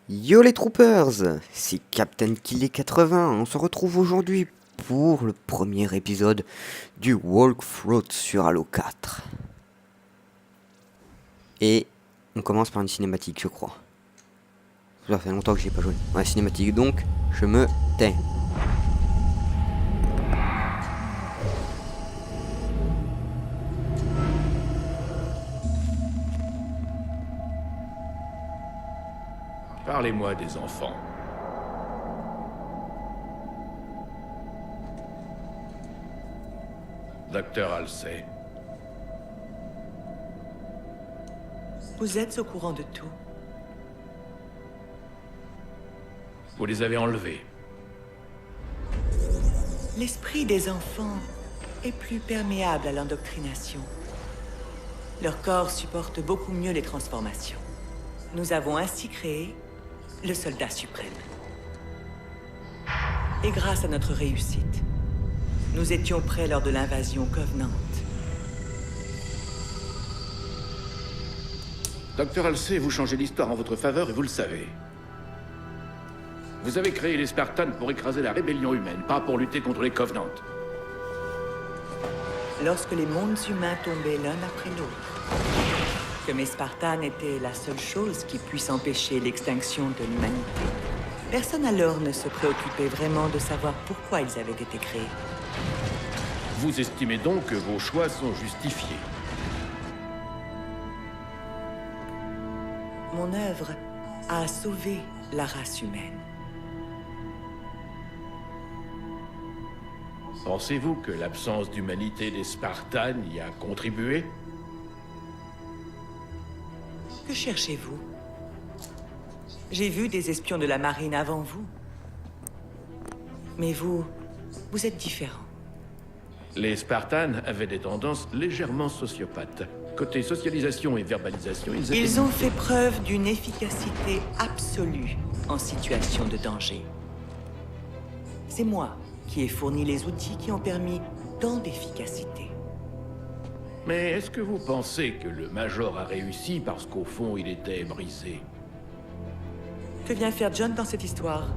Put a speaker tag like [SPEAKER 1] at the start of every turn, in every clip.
[SPEAKER 1] Yo les troopers, c'est Captain Killy 80, on se retrouve aujourd'hui pour le premier épisode du Walkthrough sur Halo 4. Et on commence par une cinématique je crois. Ça fait longtemps que j'ai pas joué. Ouais, cinématique donc, je me tais.
[SPEAKER 2] Parlez-moi des enfants. Docteur Halsey,
[SPEAKER 3] Vous êtes au courant de tout.
[SPEAKER 2] vous les avez enlevés.
[SPEAKER 3] L'esprit des enfants est plus perméable à l'endoctrination. Leur corps supporte beaucoup mieux les transformations. Nous avons ainsi créé le soldat suprême. Et grâce à notre réussite, nous étions prêts lors de l'invasion Covenant.
[SPEAKER 2] Docteur Halsey, vous changez l'histoire en votre faveur et vous le savez. Vous avez créé les Spartans pour écraser la rébellion humaine, pas pour lutter contre les Covenants.
[SPEAKER 3] Lorsque les mondes humains tombaient l'un après l'autre, que mes Spartans étaient la seule chose qui puisse empêcher l'extinction de l'humanité, personne alors ne se préoccupait vraiment de savoir pourquoi ils avaient été créés.
[SPEAKER 2] Vous estimez donc que vos choix sont justifiés.
[SPEAKER 3] Mon œuvre a sauvé la race humaine.
[SPEAKER 2] Pensez-vous que l'absence d'humanité des Spartans y a contribué?
[SPEAKER 3] Que cherchez-vous? J'ai vu des espions de la marine avant vous. Mais vous êtes différent.
[SPEAKER 2] Les Spartans avaient des tendances légèrement sociopathes. Côté socialisation et verbalisation,
[SPEAKER 3] Ils ont fait preuve d'une efficacité absolue en situation de danger. C'est moi qui ai fourni les outils qui ont permis tant d'efficacité.
[SPEAKER 2] Mais est-ce que vous pensez que le Major a réussi parce qu'au fond, il était brisé?
[SPEAKER 3] Que vient faire John dans cette histoire?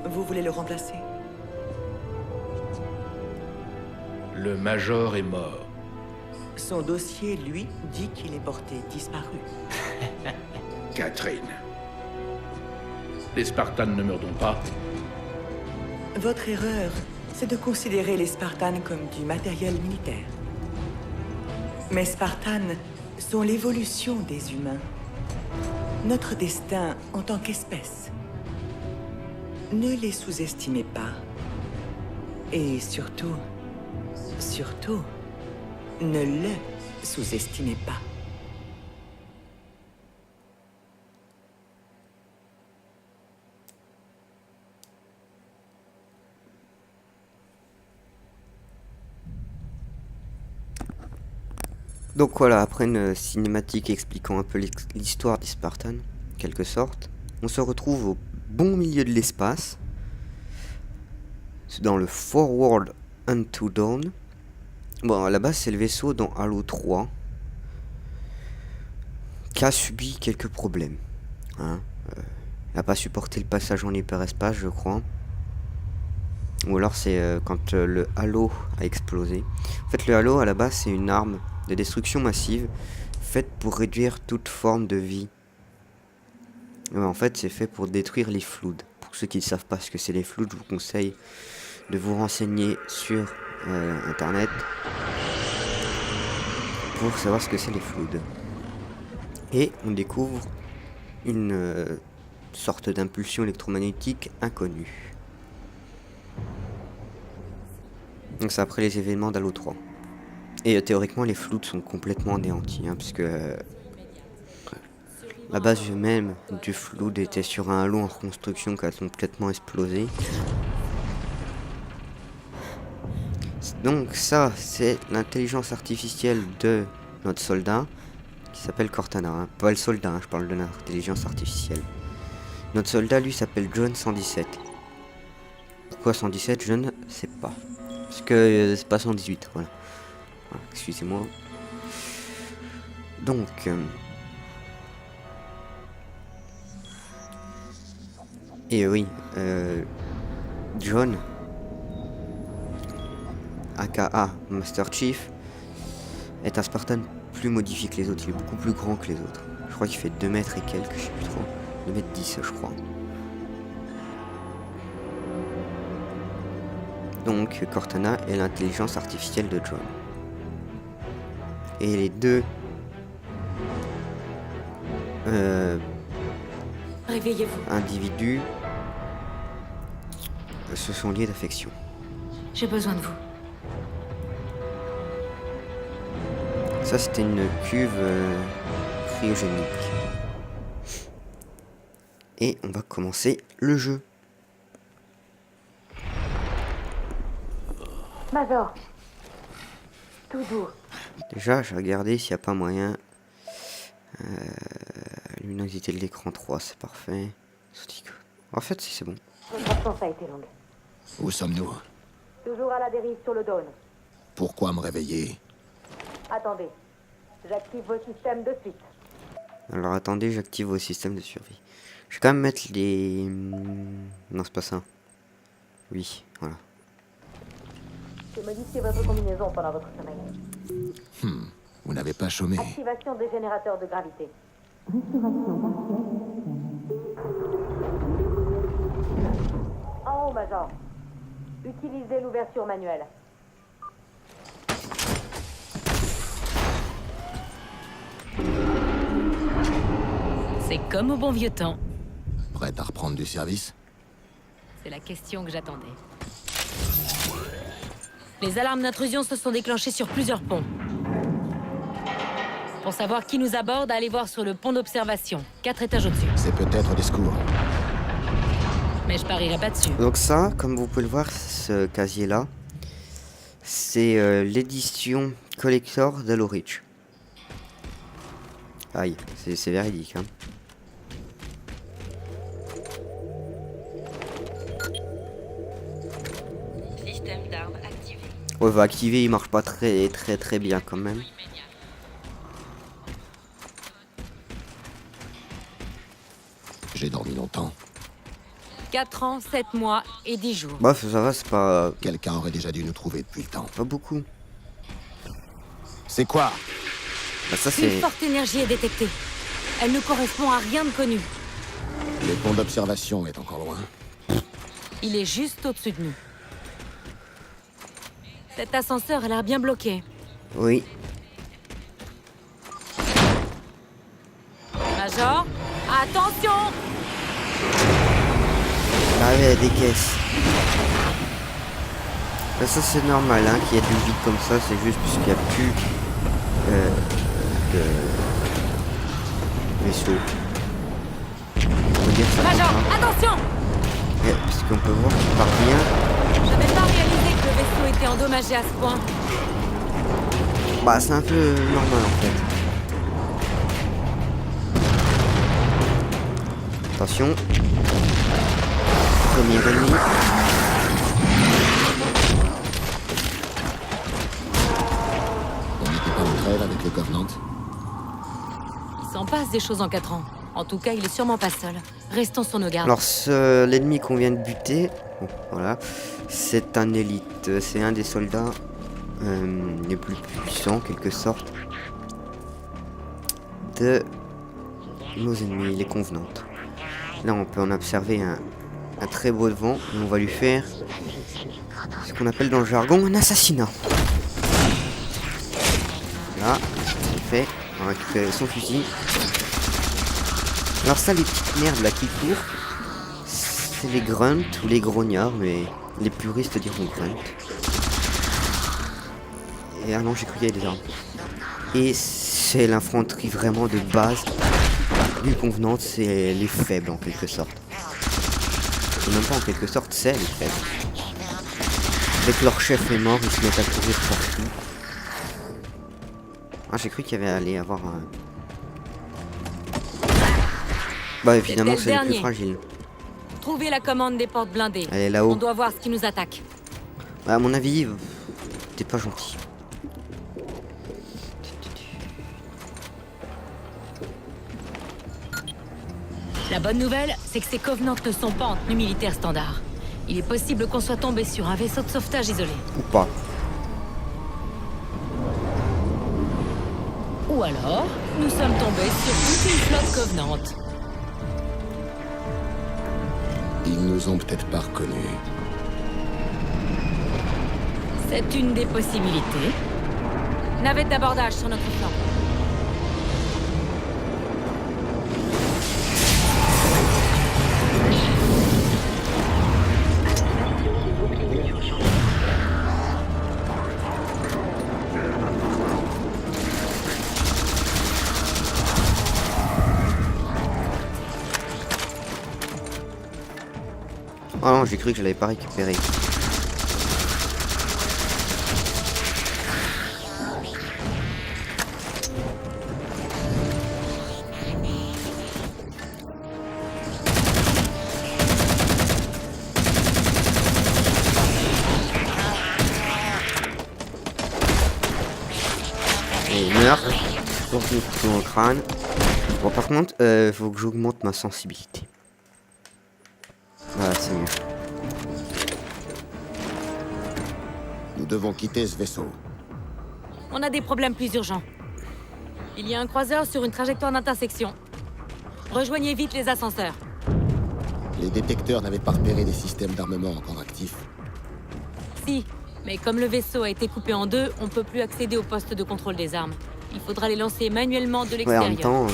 [SPEAKER 3] Vous voulez le remplacer?
[SPEAKER 2] Le Major est mort.
[SPEAKER 3] Son dossier, lui, dit qu'il est porté disparu.
[SPEAKER 2] Catherine. Les Spartans ne meurent donc pas?
[SPEAKER 3] Votre erreur, c'est de considérer les Spartans comme du matériel militaire. Mais Spartans sont l'évolution des humains. Notre destin en tant qu'espèce. Ne les sous-estimez pas. Et surtout, ne le sous-estimez pas.
[SPEAKER 1] Donc voilà, après une cinématique expliquant un peu l'histoire des Spartans, en quelque sorte, on se retrouve au bon milieu de l'espace. C'est dans le Forward Unto Dawn. Bon, à la base, c'est le vaisseau dans Halo 3 qui a subi quelques problèmes. Hein. Il n'a pas supporté le passage en hyperespace, je crois. Ou alors c'est quand le Halo a explosé. En fait, le Halo, à la base, c'est une arme de destruction massive faite pour réduire toute forme de vie. Et en fait, c'est fait pour détruire les Floods. Pour ceux qui ne savent pas ce que c'est les Floods, je vous conseille de vous renseigner sur internet pour savoir ce que c'est les Floods. Et on découvre une sorte d'impulsion électromagnétique inconnue. Donc c'est après les événements d'Halo 3. Et théoriquement les Floods sont complètement anéantis, hein, puisque la base même du Flood était sur un Halo en reconstruction qui a complètement explosé. Donc ça, c'est l'intelligence artificielle de notre soldat, qui s'appelle Cortana. Hein. Pas le soldat, hein, je parle de l'intelligence artificielle. Notre soldat, lui, s'appelle John 117. Pourquoi 117, je ne sais pas. Parce que c'est pas 118, voilà. Excusez-moi. Donc, Et oui, John, aka Master Chief, est un Spartan plus modifié que les autres. Il est beaucoup plus grand que les autres. Je crois qu'il fait 2 mètres et quelques, je sais plus trop. 2 mètres 10, je crois. Donc Cortana est l'intelligence artificielle de John. Et les deux
[SPEAKER 4] Réveillez-vous.
[SPEAKER 1] individus se sont liés d'affection.
[SPEAKER 4] J'ai besoin de vous.
[SPEAKER 1] Ça, c'était une cuve cryogénique. Et on va commencer le jeu.
[SPEAKER 4] Major. Tout doux.
[SPEAKER 1] Déjà, j'ai regardé s'il n'y a pas moyen. Luminosité de l'écran 3, c'est parfait. En fait, si c'est bon.
[SPEAKER 4] Votre absence a été longue.
[SPEAKER 5] Où sommes-nous?
[SPEAKER 4] Toujours à la dérive sur le Dawn.
[SPEAKER 5] Pourquoi me réveiller?
[SPEAKER 4] Attendez. J'active vos systèmes de suite.
[SPEAKER 1] Alors attendez, j'active vos systèmes de survie. Je vais quand même mettre les... Non, c'est pas ça. Oui, voilà.
[SPEAKER 4] J'ai modifié votre combinaison pendant votre sommeil.
[SPEAKER 5] Vous n'avez pas chômé.
[SPEAKER 4] Activation des générateurs de gravité. En haut, Major. Utilisez l'ouverture manuelle.
[SPEAKER 6] C'est comme au bon vieux temps.
[SPEAKER 5] Prête à reprendre du service?
[SPEAKER 6] C'est la question que j'attendais. Les alarmes d'intrusion se sont déclenchées sur plusieurs ponts. Pour savoir qui nous aborde, allez voir sur le pont d'observation, 4 étages au-dessus.
[SPEAKER 5] C'est peut-être des secours.
[SPEAKER 6] Mais je parierai pas dessus.
[SPEAKER 1] Donc ça, comme vous pouvez le voir, ce casier-là, c'est l'édition collector d'Halo Reach. Aïe, c'est véridique, hein.
[SPEAKER 6] Système d'armes activé.
[SPEAKER 1] Ouais, va activer, il marche pas très bien quand même.
[SPEAKER 5] J'ai dormi longtemps.
[SPEAKER 6] 4 ans, 7 mois et 10 jours.
[SPEAKER 1] Bref, ça va, c'est pas
[SPEAKER 5] Quelqu'un aurait déjà dû nous trouver depuis le temps.
[SPEAKER 1] pas beaucoup.
[SPEAKER 5] C'est quoi?
[SPEAKER 1] Bah ça c'est...
[SPEAKER 6] Une forte énergie est détectée. Elle ne correspond à rien de connu.
[SPEAKER 5] Le pont d'observation est encore loin.
[SPEAKER 6] Il est juste au-dessus de nous. Cet ascenseur a l'air bien bloqué.
[SPEAKER 1] Oui.
[SPEAKER 6] Major, attention!
[SPEAKER 1] Ah ouais, des caisses. Bah ça c'est normal, hein, qu'il y ait du vide comme ça, c'est juste parce qu'il n'y a plus de vaisseau. On peut dire ça comme
[SPEAKER 6] Major,
[SPEAKER 1] ça.
[SPEAKER 6] attention!
[SPEAKER 1] Et parce qu'on peut voir qu'il part bien.
[SPEAKER 6] J'avais pas réalisé que le vaisseau était endommagé à ce point.
[SPEAKER 1] Bah c'est un peu normal en fait. Attention. Premier ennemi.
[SPEAKER 5] On n'était pas en trêve avec le Covenant.
[SPEAKER 6] Il s'en passe des choses en 4 ans. En tout cas, il est sûrement pas seul. Restons sur nos gardes.
[SPEAKER 1] Alors l'ennemi qu'on vient de buter, bon, voilà, c'est un élite, c'est un des soldats les plus puissants en quelque sorte de nos ennemis, les convenantes. Là on peut en observer un très beau devant et on va lui faire ce qu'on appelle dans le jargon un assassinat. Là, c'est fait, on va récupérer son fusil. Alors ça, les petites merdes là qui courent, c'est les grunts ou les grognards, mais les puristes diront grunt. Et ah non, j'ai cru qu'il y avait des armes. Et c'est l'infanterie vraiment de base du Convenant, c'est les faibles en quelque sorte. Et même pas en quelque sorte, c'est les faibles. Dès que leur chef est mort, ils se mettent à courir partout. Ah, j'ai cru qu'il y avait allé avoir un... Bah évidemment
[SPEAKER 6] C'était le
[SPEAKER 1] c'est le plus
[SPEAKER 6] dernier.
[SPEAKER 1] fragile.
[SPEAKER 6] Trouvez la commande des portes blindées.
[SPEAKER 1] Elle est
[SPEAKER 6] On
[SPEAKER 1] là-haut.
[SPEAKER 6] doit voir ce qui nous attaque.
[SPEAKER 1] Bah, à mon avis, t'es pas gentil.
[SPEAKER 6] La La bonne nouvelle, c'est que ces Covenants ne sont pas en tenue militaire standard. Il est possible qu'on soit tombé sur un vaisseau de sauvetage isolé.
[SPEAKER 1] Ou pas.
[SPEAKER 6] Ou alors, nous sommes tombés sur toute une flotte Covenante.
[SPEAKER 5] Ils nous ont peut-être pas reconnus.
[SPEAKER 6] C'est une des possibilités. Navette d'abordage sur notre flanc.
[SPEAKER 1] Oh non, j'ai cru que je l'avais pas récupéré. Et il meurt. Pour le coup dans le crâne. Bon, par contre, faut que j'augmente ma sensibilité. Voilà, c'est mieux.
[SPEAKER 5] Nous devons quitter ce vaisseau.
[SPEAKER 6] On a des problèmes plus urgents. Il y a un croiseur sur une trajectoire d'intersection. Rejoignez vite les ascenseurs.
[SPEAKER 5] Les détecteurs n'avaient pas repéré des systèmes d'armement encore actifs.
[SPEAKER 6] Si, mais comme le vaisseau a été coupé en deux, on peut plus accéder au poste de contrôle des armes. Il faudra les lancer manuellement de
[SPEAKER 1] Ouais,
[SPEAKER 6] l'extérieur.
[SPEAKER 1] en même temps...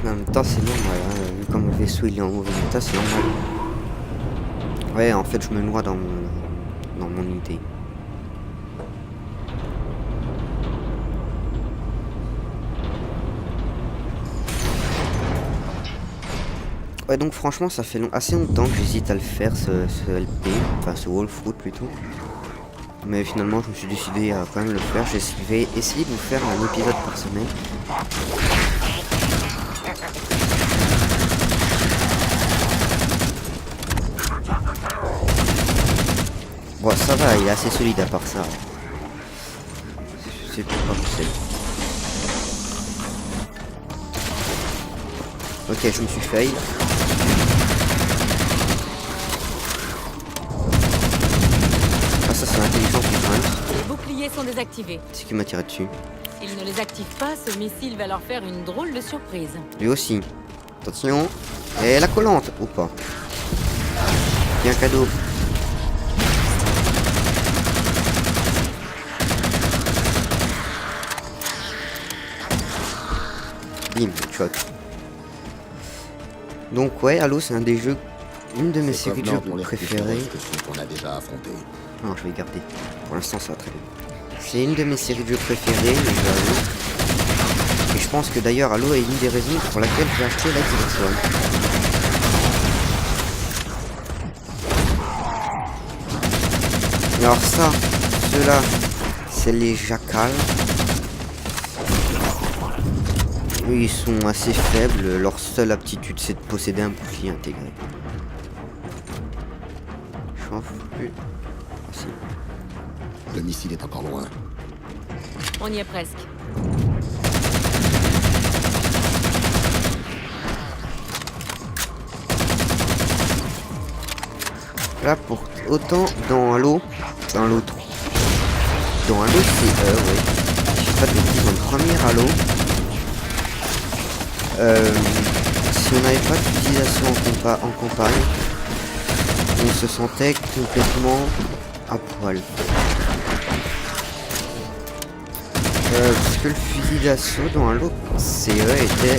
[SPEAKER 1] En même temps, c'est normal, hein. Vu comme le vaisseau il est en mauvais état, c'est normal. Ouais, en fait, je me noie dans mon idée. Ouais, donc franchement, ça fait assez longtemps que j'hésite à le faire, ce LP, enfin ce Wolfroot plutôt. Mais finalement, je me suis décidé à quand même le faire. Je vais essayer de vous faire un épisode par semaine. Bon, ça va, il est assez solide à part ça. C'est pas comme c'est. Ok, je me suis fail. Ah, ça c'est intelligent putain.
[SPEAKER 6] Les boucliers sont désactivés.
[SPEAKER 1] C'est qui m'a tiré dessus.
[SPEAKER 6] S'ils ne les activent pas, ce missile va leur faire une drôle de surprise.
[SPEAKER 1] Lui aussi. Attention. Et la collante ou pas. Il y a un cadeau. Bim, shot. Donc ouais, Halo c'est un des jeux, une de mes séries de jeux préférées.
[SPEAKER 5] On a déjà affronté.
[SPEAKER 1] Non, je vais garder. Pour l'instant, ça va très bien. C'est une de mes séries de jeux préférées, le jeu Halo. Et je pense que d'ailleurs, Halo est une des raisons pour laquelle j'ai acheté la Xbox One. Alors ça, ceux-là, c'est les jacals. Eux, ils sont assez faibles. Leur seule aptitude, c'est de posséder un bouclier intégré. Je m'en fous plus. Ah, si.
[SPEAKER 5] Le missile est encore loin.
[SPEAKER 6] On y est presque.
[SPEAKER 1] Là, pour autant dans Halo, dans l'autre. Dans Halo, c'est ouais. Je sais pas de bêtises, dans le premier Halo. Si on n'avait pas d'utilisation en campagne, on se sentait complètement à poil. Parce que le fusil d'assaut dans Halo CE était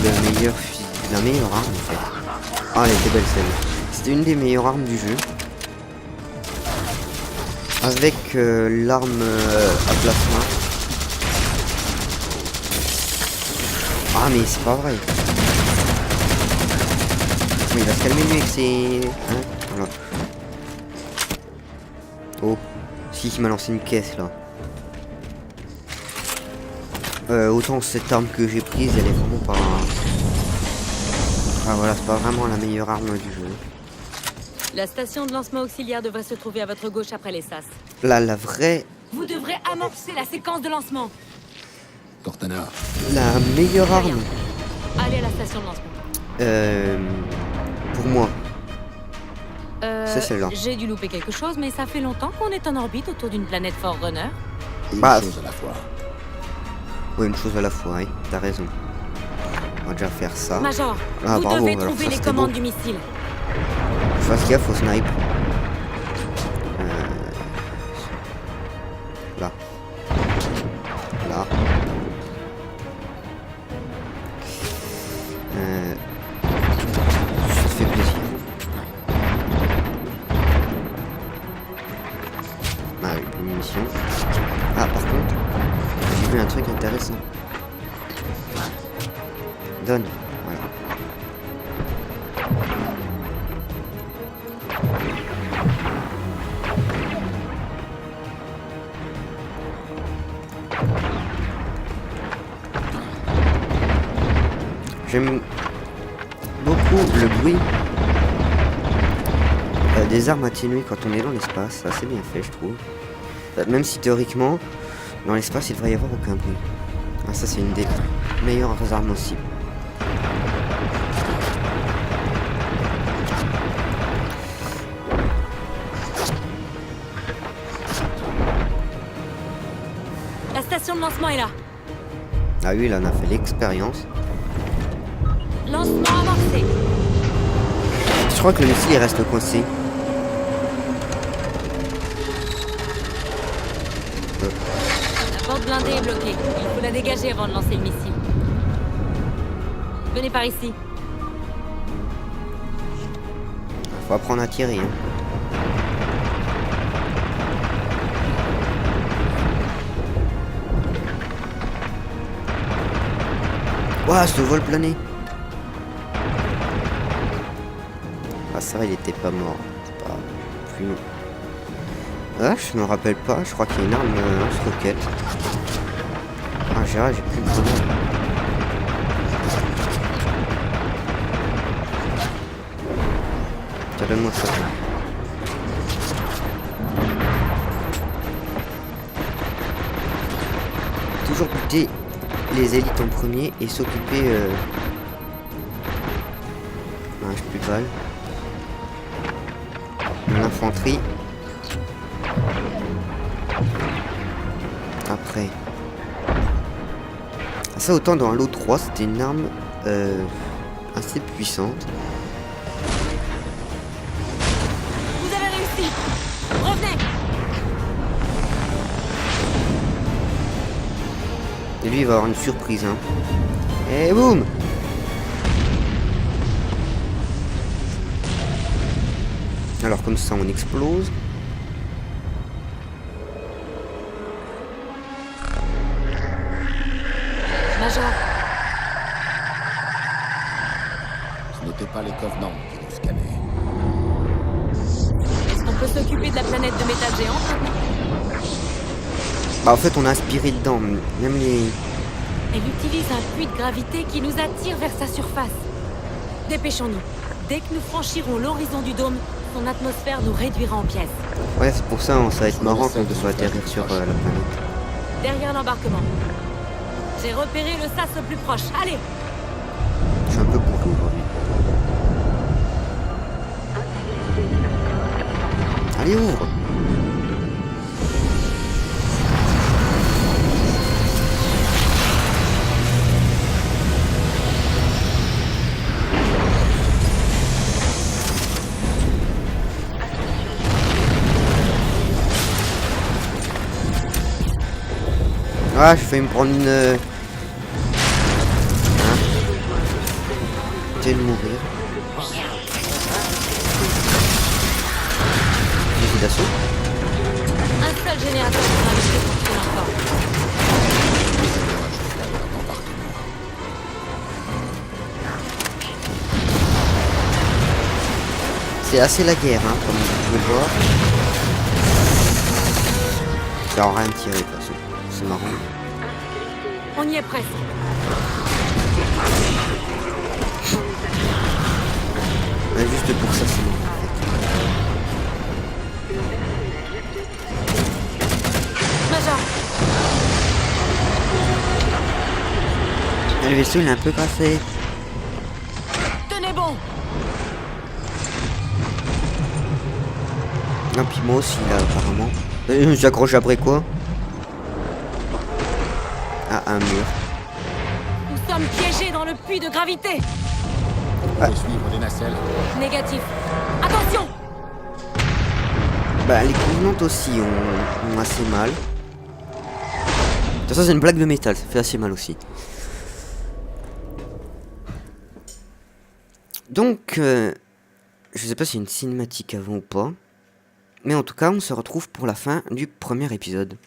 [SPEAKER 1] la meilleure arme en fait. Ah, elle était belle celle-là. C'était une des meilleures armes du jeu. Avec l'arme à plasma. Ah mais c'est pas vrai. Mais il va se calmer lui avec ses... Hein, voilà. Oh. Si, il m'a lancé une caisse là. Autant cette arme que j'ai prise, elle est vraiment pas... Ah voilà, c'est pas vraiment la meilleure arme du jeu.
[SPEAKER 6] La station de lancement auxiliaire devrait se trouver à votre gauche après les sas.
[SPEAKER 1] Là, la vraie
[SPEAKER 6] Vous devrez amorcer la séquence de lancement.
[SPEAKER 5] Cortana,
[SPEAKER 1] La meilleure arme,
[SPEAKER 6] Allez à la station de lancement.
[SPEAKER 1] pour moi, c'est celle-là.
[SPEAKER 6] J'ai dû louper quelque chose, mais ça fait longtemps qu'on est en orbite autour d'une planète Forerunner.
[SPEAKER 5] et
[SPEAKER 1] Bah,
[SPEAKER 5] une chose à la fois.
[SPEAKER 1] Ouais, une chose à la fois, ouais, t'as raison. On va déjà faire ça.
[SPEAKER 6] Major,
[SPEAKER 1] Ah,
[SPEAKER 6] vous
[SPEAKER 1] bravo,
[SPEAKER 6] devez
[SPEAKER 1] alors
[SPEAKER 6] trouver
[SPEAKER 1] ça,
[SPEAKER 6] les
[SPEAKER 1] c'était
[SPEAKER 6] commandes
[SPEAKER 1] beau.
[SPEAKER 6] du missile.
[SPEAKER 1] Fasse gaffe au snipe. Là. Là. Ça te fait plaisir. Ah oui, une munition. Ah, par contre, j'ai vu un truc intéressant. Donne. Voilà. J'aime beaucoup le bruit des armes atténuées quand on est dans l'espace. C'est assez bien fait, je trouve. Même si théoriquement, dans l'espace, il devrait y avoir aucun bruit. Ah, ça, c'est une des meilleures armes aussi.
[SPEAKER 6] La station de lancement est là.
[SPEAKER 1] Ah oui, là, on a fait l'expérience.
[SPEAKER 6] Lancement amorcé.
[SPEAKER 1] Je crois que le missile il reste coincé.
[SPEAKER 6] La porte blindée est bloquée. Il faut la dégager avant de lancer le missile. Venez par ici.
[SPEAKER 1] Faut apprendre à tirer. Hein. Ouah, ce vol plané. Ah, ça va, il était pas mort. C'est pas plus. Ah, je me rappelle pas. Je crois qu'il y a une arme lance-roquette. Ah, j'ai plus le grenade. Tiens, donne-moi ça. Toujours buter les élites en premier et s'occuper. Ah, j'ai plus de balles. L'infanterie. Après. Ça, autant dans Halo 3, c'était une arme assez puissante.
[SPEAKER 6] Vous avez réussi. Revenez.
[SPEAKER 1] Et lui, il va avoir une surprise. Hein. Et boum! Alors comme ça, on explose.
[SPEAKER 6] Major,
[SPEAKER 5] Ce n'étaient pas les Covenants qui nous scannaient.
[SPEAKER 6] est-ce qu'on peut s'occuper de la planète de métal géant maintenant?
[SPEAKER 1] Bah en fait, on a aspiré dedans. Même les...
[SPEAKER 6] Elle utilise un puits de gravité qui nous attire vers sa surface. Dépêchons-nous. Dès que nous franchirons l'horizon du dôme, son atmosphère nous réduira en pièces.
[SPEAKER 1] Ouais, c'est pour ça, ça va être marrant quand on soit atterrir sur la planète.
[SPEAKER 6] Derrière l'embarquement. J'ai repéré le sas le plus proche. Allez!
[SPEAKER 1] Je suis un peu bourré aujourd'hui. Allez, ouvre! Ah, je vais me prendre une... Hein? Je vais mourir. Fusil d'assaut.
[SPEAKER 6] Un seul générateur de gravité fonctionne encore.
[SPEAKER 1] C'est assez la guerre, hein, comme vous pouvez le voir. Ça aura rien de tiré, de toute façon. C'est marrant.
[SPEAKER 6] On y est presque.
[SPEAKER 1] Ouais, juste pour ça, c'est marrant. Le vaisseau il est un peu cassé.
[SPEAKER 6] Tenez bon.
[SPEAKER 1] Non, puis moi aussi là apparemment. J'accroche après quoi? À un mur.
[SPEAKER 6] Nous sommes piégés dans le puits de gravité.
[SPEAKER 5] On peut suivre les nacelles.
[SPEAKER 6] Négatif. Attention.
[SPEAKER 1] Bah les convenantes aussi ont assez mal. De toute façon c'est une blague de métal, ça fait assez mal aussi. Donc je sais pas si y a une cinématique avant ou pas. Mais en tout cas on se retrouve pour la fin du premier épisode.